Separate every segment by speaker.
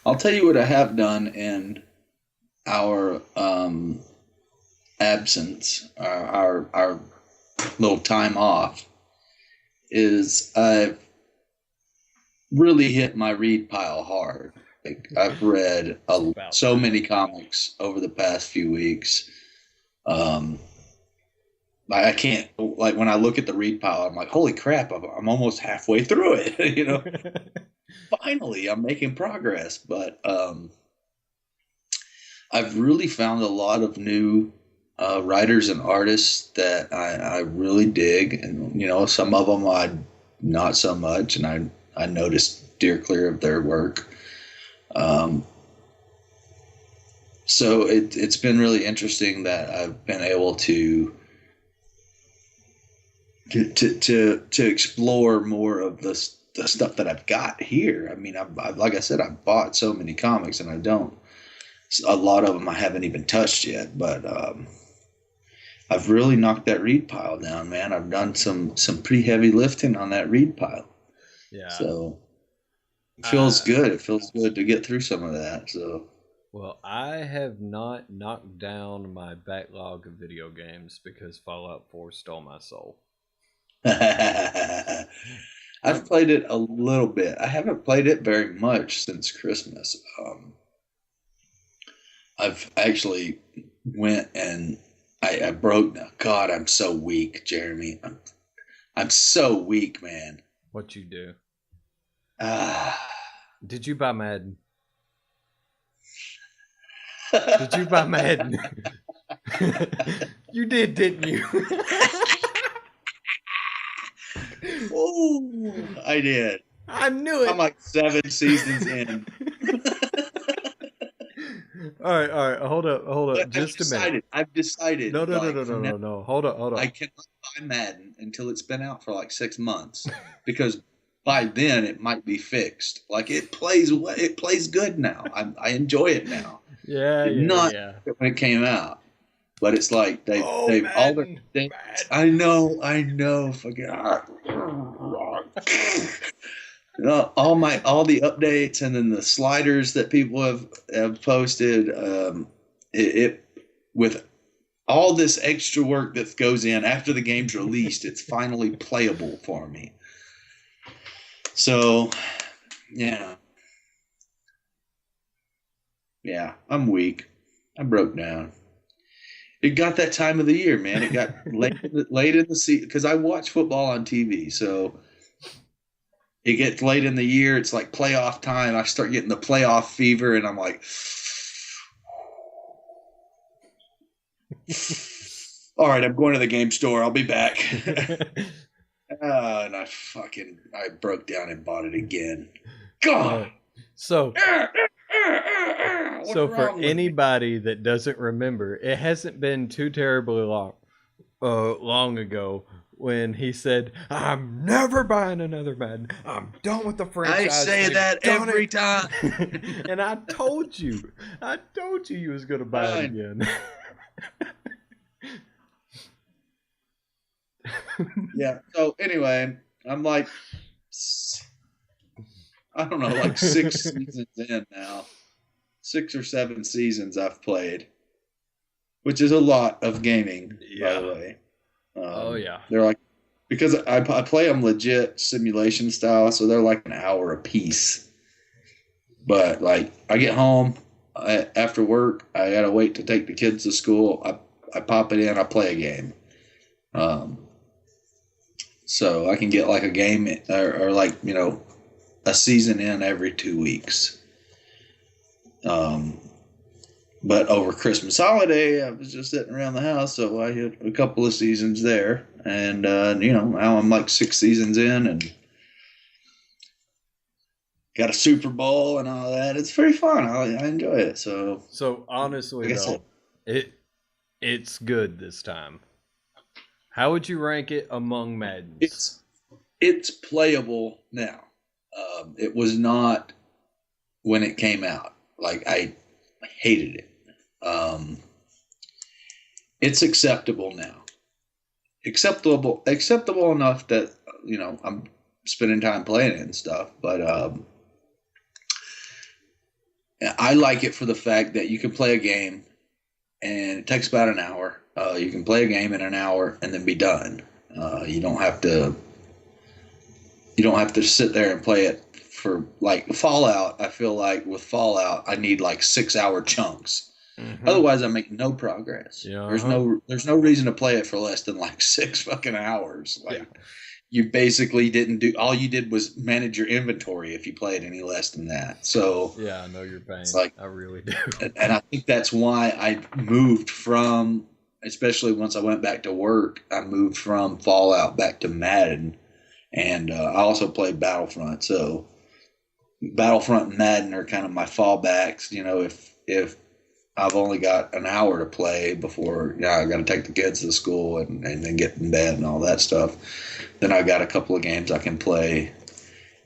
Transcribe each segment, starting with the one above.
Speaker 1: I'll tell you what I have done in our absence, our little time off, is I've really hit my read pile hard. Like, I've read so many comics over the past few weeks. I can't, like, when I look at the read pile, I'm like, holy crap, I'm almost halfway through it. Finally, I'm making progress. But I've really found a lot of new writers and artists that I really dig. And, some of them I not so much. And I noticed steer clear of their work. So it's been really interesting that I've been able to explore more of the stuff that I've got here. I mean, I've like I said, I've bought so many comics, and a lot of them I haven't even touched yet. But I've really knocked that read pile down, man. I've done some pretty heavy lifting on that read pile.
Speaker 2: Yeah.
Speaker 1: So it feels good. It feels good to get through some of that. So.
Speaker 2: Well, I have not knocked down my backlog of video games because Fallout 4 stole my soul.
Speaker 1: I've played it a little bit. I haven't played it very much since Christmas. I've actually went and I broke. God, I'm so weak, Jeremy. I'm so weak, man.
Speaker 2: What you do? Did you buy Madden? Did you buy Madden? You did, didn't you?
Speaker 1: Oh, I did.
Speaker 2: I knew it.
Speaker 1: I'm like 7 seasons in.
Speaker 2: All right. Hold up.
Speaker 1: But
Speaker 2: Just a minute.
Speaker 1: I've decided.
Speaker 2: No. Hold up.
Speaker 1: I cannot buy Madden until it's been out for like 6 months, because by then it might be fixed. Like, it plays good now. I enjoy it now.
Speaker 2: Yeah.
Speaker 1: Not when it came out. But it's like they've all their things. I know. Fucking all the updates, and then the sliders that people have posted. It with all this extra work that goes in after the game's released, it's finally playable for me. So, yeah, I'm weak. I broke down. It got that time of the year, man. It got late in the season, because I watch football on TV. So it gets late in the year. It's like playoff time. I start getting the playoff fever, and I'm like, all right, I'm going to the game store. I'll be back. And I broke down and bought it again. God.
Speaker 2: So for anybody that doesn't remember, it hasn't been too terribly long ago when he said, "I'm never buying another Madden. I'm done with the franchise."
Speaker 1: I say that every time.
Speaker 2: And I told you you was going to buy it again.
Speaker 1: Yeah. So anyway, I'm like, I don't know, like 6 seasons in now. 6 or 7 seasons I've played, which is a lot of gaming, by the way.
Speaker 2: Oh yeah.
Speaker 1: They're like, because I play them legit simulation style, so they're like an hour a piece. But like, I get home after work, I gotta wait to take the kids to school. I pop it in, I play a game. So I can get like a game or like, a season in every 2 weeks. But over Christmas holiday, I was just sitting around the house, so I hit a couple of seasons there, and now I'm like 6 seasons in, and got a Super Bowl and all that. It's very fun. I enjoy it. So
Speaker 2: honestly, though, it's good this time. How would you rank it among Maddens?
Speaker 1: It's playable now. It was not when it came out. Like, I hated it. It's acceptable now. Acceptable enough that, I'm spending time playing it and stuff. But I like it for the fact that you can play a game and it takes about an hour. You can play a game in an hour and then be done. You don't have to. You don't have to sit there and play it for like Fallout. I feel like with Fallout, I need like 6 hour chunks.
Speaker 2: Mm-hmm.
Speaker 1: Otherwise, I make no progress.
Speaker 2: Yeah.
Speaker 1: There's no reason to play it for less than like 6 fucking hours. Like
Speaker 2: Yeah.
Speaker 1: you basically didn't do all you did was manage your inventory if you played any less than that. So
Speaker 2: Yeah, I know your pain.
Speaker 1: like,
Speaker 2: I really do.
Speaker 1: and I think that's why I moved from, especially once I went back to work, I moved from Fallout back to Madden, and I also played Battlefront. So Battlefront and Madden are kind of my fallbacks. You know, if I've only got an hour to play before, I got to take the kids to school and then get in bed and all that stuff. Then I got a couple of games I can play,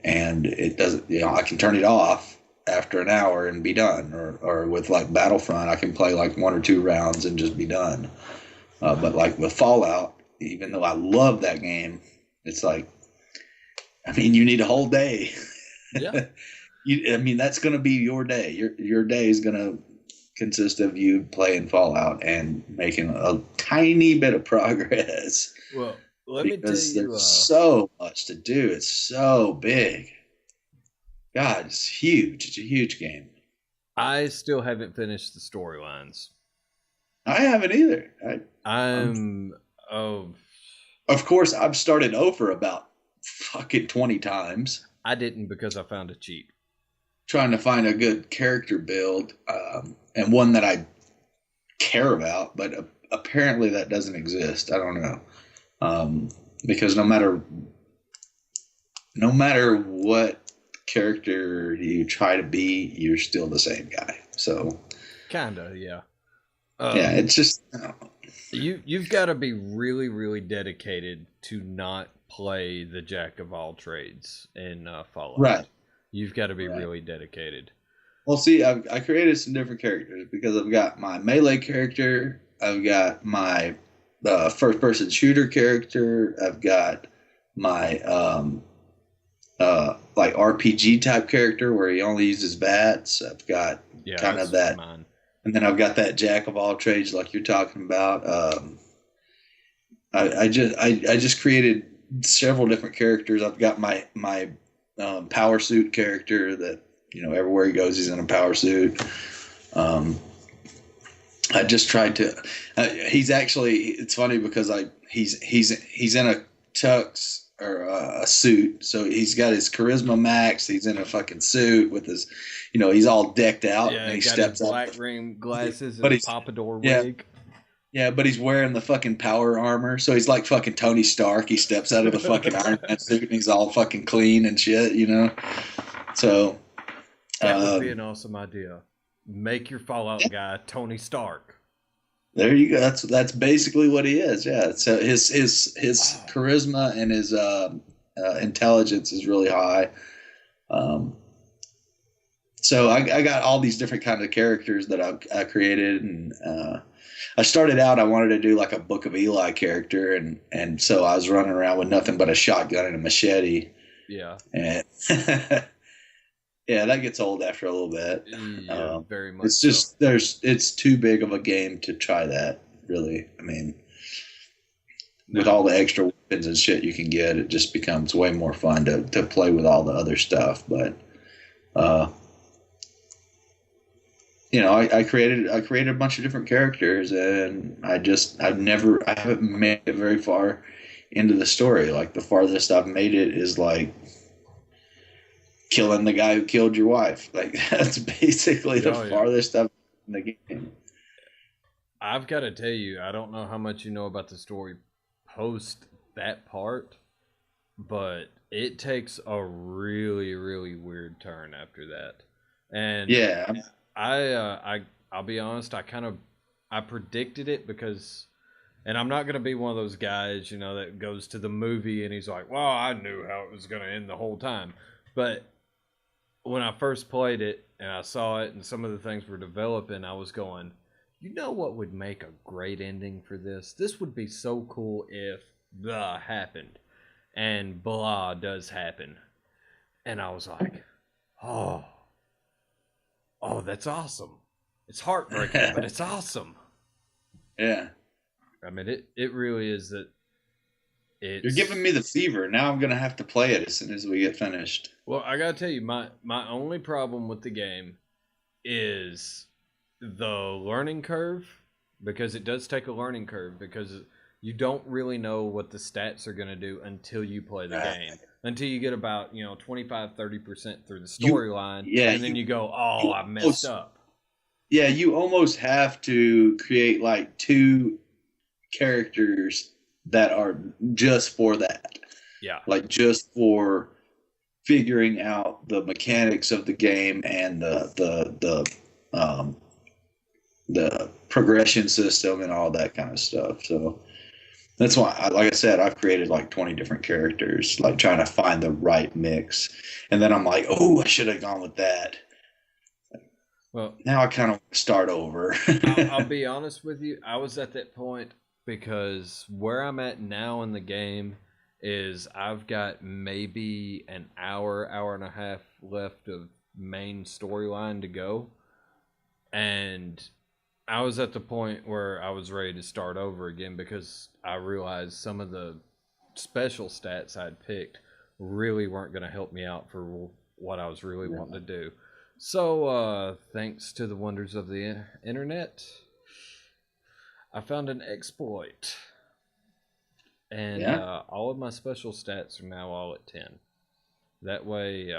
Speaker 1: and it doesn't, I can turn it off after an hour and be done. Or with like Battlefront, I can play like 1 or 2 rounds and just be done. But like with Fallout, even though I love that game, it's like, I mean, you need a whole day.
Speaker 2: Yeah.
Speaker 1: That's going to be your day. Your day is going to consist of you playing Fallout and making a tiny bit of progress.
Speaker 2: Well, let me tell you,
Speaker 1: there's so much to do. It's so big. God, it's huge. It's a huge game.
Speaker 2: I still haven't finished the storylines.
Speaker 1: I haven't either. Of course, I've started over about fucking 20 times.
Speaker 2: I didn't because I found a cheat.
Speaker 1: Trying to find a good character build, and one that I care about, but apparently that doesn't exist. I don't know, because no matter what character you try to be, you're still the same guy. So,
Speaker 2: kinda, yeah.
Speaker 1: It's just
Speaker 2: you've got to be really, really dedicated to not play the jack of all trades in Fallout.
Speaker 1: Right.
Speaker 2: You've got to be really dedicated.
Speaker 1: Well, see, I created some different characters because I've got my melee character, I've got my first-person shooter character, I've got my like RPG type character where he only uses bats. I've got kind of that, mine. And then I've got that jack of all trades like you're talking about. I just created several different characters. I've got my power suit character that, everywhere he goes, he's in a power suit. I just tried to, he's actually, it's funny because he's in a tux or a suit. So he's got his charisma max. He's in a fucking suit with his, he's all decked out.
Speaker 2: Yeah,
Speaker 1: and he
Speaker 2: got
Speaker 1: steps
Speaker 2: his
Speaker 1: up.
Speaker 2: black rim glasses and a pompadour wig.
Speaker 1: Yeah, but he's wearing the fucking power armor, so he's like fucking Tony Stark. He steps out of the fucking Iron Man suit and he's all fucking clean and shit, So
Speaker 2: that would be an awesome idea. Make your Fallout guy Tony Stark.
Speaker 1: There you go. That's basically what he is. Yeah. So his charisma and his intelligence is really high. So I got all these different kinds of characters that I created, and I started out, I wanted to do like a Book of Eli character, and so I was running around with nothing but a shotgun and a machete.
Speaker 2: Yeah.
Speaker 1: And yeah, that gets old after a little bit.
Speaker 2: Yeah, very much.
Speaker 1: It's just it's too big of a game to try that, really. I mean, with all the extra weapons and shit you can get, it just becomes way more fun to play with all the other stuff. But I created a bunch of different characters, and I haven't made it very far into the story. Like the farthest I've made it is like killing the guy who killed your wife. Like that's basically the farthest I've in the game.
Speaker 2: I've got to tell you, I don't know how much you know about the story post that part, but it takes a really, really weird turn after that. And
Speaker 1: yeah.
Speaker 2: I'll be honest, I predicted it because, and I'm not going to be one of those guys, that goes to the movie and he's like, well, I knew how it was going to end the whole time. But when I first played it and I saw it and some of the things were developing, I was going, what would make a great ending for this? This would be so cool if blah happened and blah does happen. And I was like, oh Oh, that's awesome. It's heartbreaking, but it's awesome.
Speaker 1: Yeah.
Speaker 2: I mean, it really is that.
Speaker 1: You're giving me the fever. Now I'm going to have to play it as soon as we get finished.
Speaker 2: Well, I got to tell you, my only problem with the game is the learning curve, because it does take a learning curve, because you don't really know what the stats are going to do until you play the game. Until you get about, 25-30% through the storyline, and then you go, oh, I messed up.
Speaker 1: Yeah, you almost have to create like 2 characters that are just for that.
Speaker 2: Yeah.
Speaker 1: Like just for figuring out the mechanics of the game and the progression system and all that kind of stuff. So that's why, like I said, I've created like 20 different characters, like trying to find the right mix. And then I'm like, oh, I should have gone with that. Well, now I kind of start over.
Speaker 2: I'll be honest with you. I was at that point because where I'm at now in the game is I've got maybe an hour and a half left of main storyline to go. And I was at the point where I was ready to start over again because I realized some of the special stats I'd picked really weren't going to help me out for what I was really wanting to do. So, thanks to the wonders of the internet, I found an exploit. And all of my special stats are now all at 10. That way,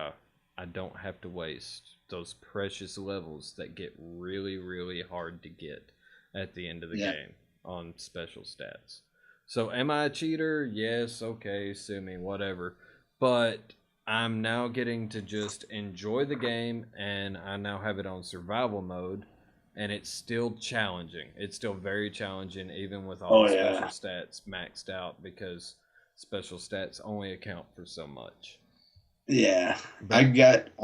Speaker 2: I don't have to waste those precious levels that get really, really hard to get at the end of the game on special stats. So, am I a cheater? Yes, okay, sue me, whatever. But I'm now getting to just enjoy the game, and I now have it on survival mode, and it's still challenging. It's still very challenging, even with all the special stats maxed out, because special stats only account for so much.
Speaker 1: Yeah, my latest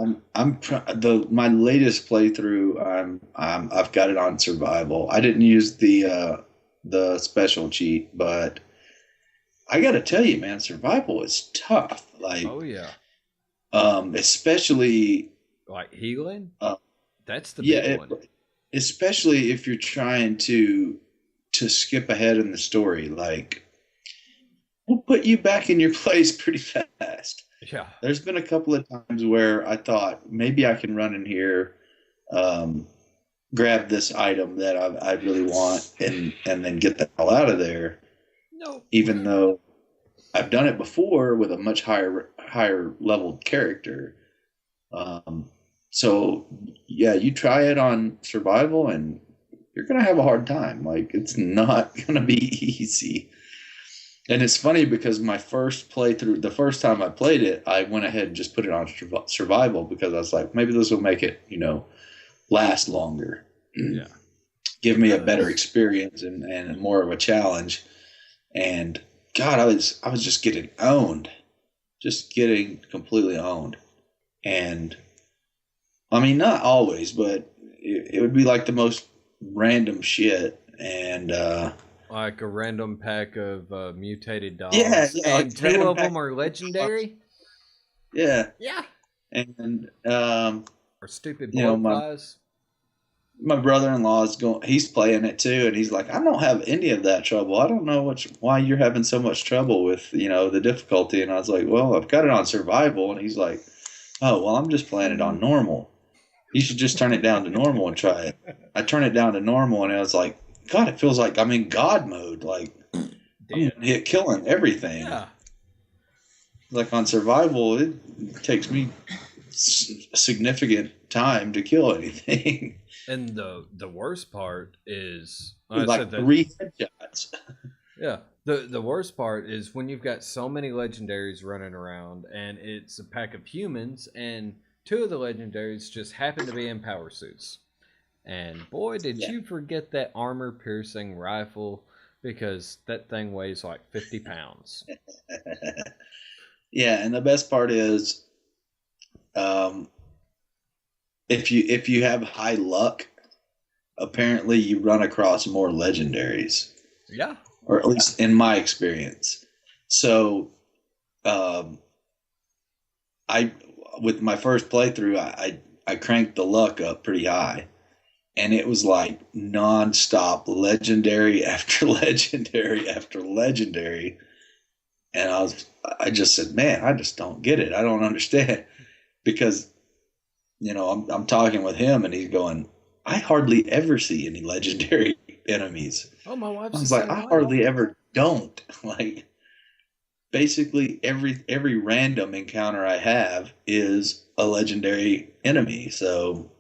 Speaker 1: playthrough. I've got it on survival. I didn't use the special cheat, but I got to tell you, man, survival is tough. Like,
Speaker 2: oh yeah.
Speaker 1: Especially
Speaker 2: like healing. That's the big one.
Speaker 1: Especially if you're trying to skip ahead in the story, like we'll put you back in your place pretty fast.
Speaker 2: Yeah.
Speaker 1: There's been a couple of times where I thought maybe I can run in here, grab this item that I really want, and then get the hell out of there.
Speaker 2: No.
Speaker 1: Even though I've done it before with a much higher leveled character. So yeah, you try it on survival and you're going to have a hard time. Like, it's not going to be easy. And it's funny because my first playthrough, the first time I played it, I went ahead and just put it on survival because I was like, maybe this will make it, last longer.
Speaker 2: Yeah.
Speaker 1: Give me a better experience and more of a challenge. And God, I was just getting owned. Just getting completely owned. And I mean, not always, but it would be like the most random shit. And
Speaker 2: like a random pack of mutated dogs.
Speaker 1: Yeah,
Speaker 2: and like 2 of them are legendary.
Speaker 1: Yeah.
Speaker 2: Yeah.
Speaker 1: And
Speaker 2: or stupid blowflies.
Speaker 1: My brother-in-law he's playing it too, and he's like, I don't have any of that trouble. I don't know why you're having so much trouble with, the difficulty. And I was like, well, I've got it on survival. And he's like, oh, well, I'm just playing it on normal. You should just turn it down to normal and try it. I turned it down to normal, and I was like, God, it feels like I'm in God mode. Like, I'm killing everything.
Speaker 2: Yeah.
Speaker 1: Like on survival, it takes me significant time to kill anything.
Speaker 2: And the worst part is
Speaker 1: like 3 headshots.
Speaker 2: Yeah. The worst part is when you've got so many legendaries running around and it's a pack of humans and 2 of the legendaries just happen to be in power suits. And boy, did you forget that armor piercing rifle, because that thing weighs like 50 pounds.
Speaker 1: Yeah, and the best part is if you have high luck, apparently you run across more legendaries.
Speaker 2: Yeah.
Speaker 1: Or at least in my experience. So, with my first playthrough, I I cranked the luck up pretty high, and it was like nonstop legendary after legendary after legendary. And I just said, man, I just don't get it. I don't understand, because, I'm talking with him and he's going, I hardly ever see any legendary enemies.
Speaker 2: Oh, my wife's
Speaker 1: I was
Speaker 2: the
Speaker 1: like,
Speaker 2: same
Speaker 1: I
Speaker 2: way.
Speaker 1: hardly ever don't. Like, basically every random encounter I have is a legendary enemy. So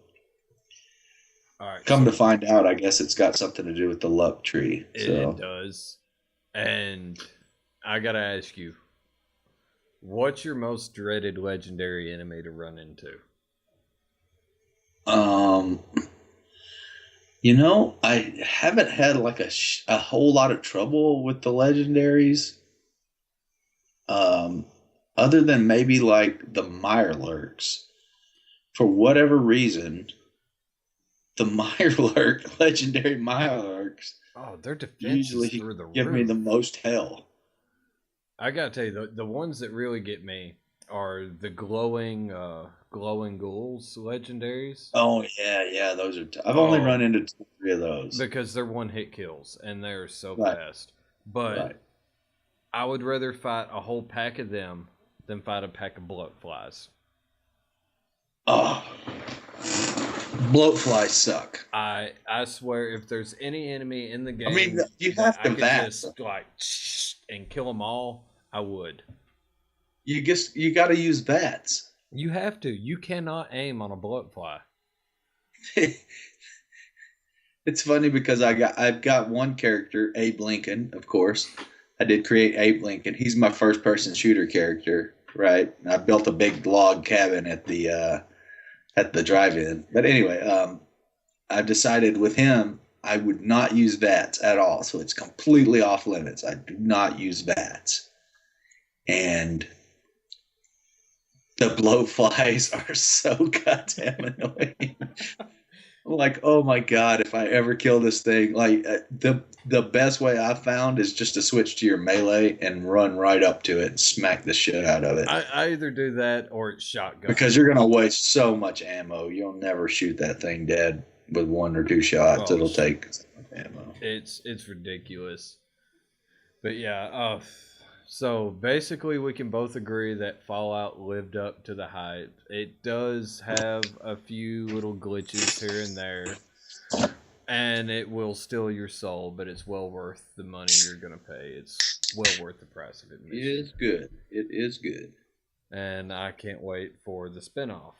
Speaker 2: All right,
Speaker 1: come to find out, I guess it's got something to do with the luck tree.
Speaker 2: it does. And I gotta ask you, what's your most dreaded legendary enemy to run into?
Speaker 1: I haven't had like a whole lot of trouble with the legendaries. Other than maybe like the Mirelurks. For whatever reason, the Mirelurk, legendary Mirelurks,
Speaker 2: Their defense
Speaker 1: usually
Speaker 2: is through the
Speaker 1: give
Speaker 2: roof.
Speaker 1: me the most hell.
Speaker 2: I gotta tell you, the ones that really get me are the glowing ghouls legendaries.
Speaker 1: Oh yeah, those are. I've only run into 2 or 3 of those
Speaker 2: because they're one hit kills and they're so
Speaker 1: Right.
Speaker 2: fast. But
Speaker 1: Right.
Speaker 2: I would rather fight a whole pack of them than fight a pack of bloatflies.
Speaker 1: Oh, bloatflies suck.
Speaker 2: I swear, if there's any enemy in the game,
Speaker 1: I mean, you have to
Speaker 2: I could
Speaker 1: vat.
Speaker 2: just like and kill them all, I would.
Speaker 1: You got to use VATS.
Speaker 2: You have to. You cannot aim on a bloatfly.
Speaker 1: It's funny because I've got one character, Abe Lincoln, of course. I did create Abe Lincoln. He's my first person shooter character, right? I built a big log cabin at the drive-in. But anyway, I've decided with him I would not use VATS at all. So it's completely off limits. I do not use VATS. And the blowflies are so goddamn annoying. I'm like, oh my god, if I ever kill this thing, like the best way I found is just to switch to your melee and run right up to it and smack the shit out of it.
Speaker 2: I either do that or it's shotgun.
Speaker 1: Because you're gonna waste so much ammo. You'll never shoot that thing dead with 1 or 2 shots. It'll take so much ammo.
Speaker 2: It's ridiculous. But yeah, so basically we can both agree that Fallout lived up to the hype. It does have a few little glitches here and there, and it will steal your soul, but it's well worth the money you're going to pay. It's well worth the price of admission.
Speaker 1: It is good. It is good.
Speaker 2: And I can't wait for the spinoff.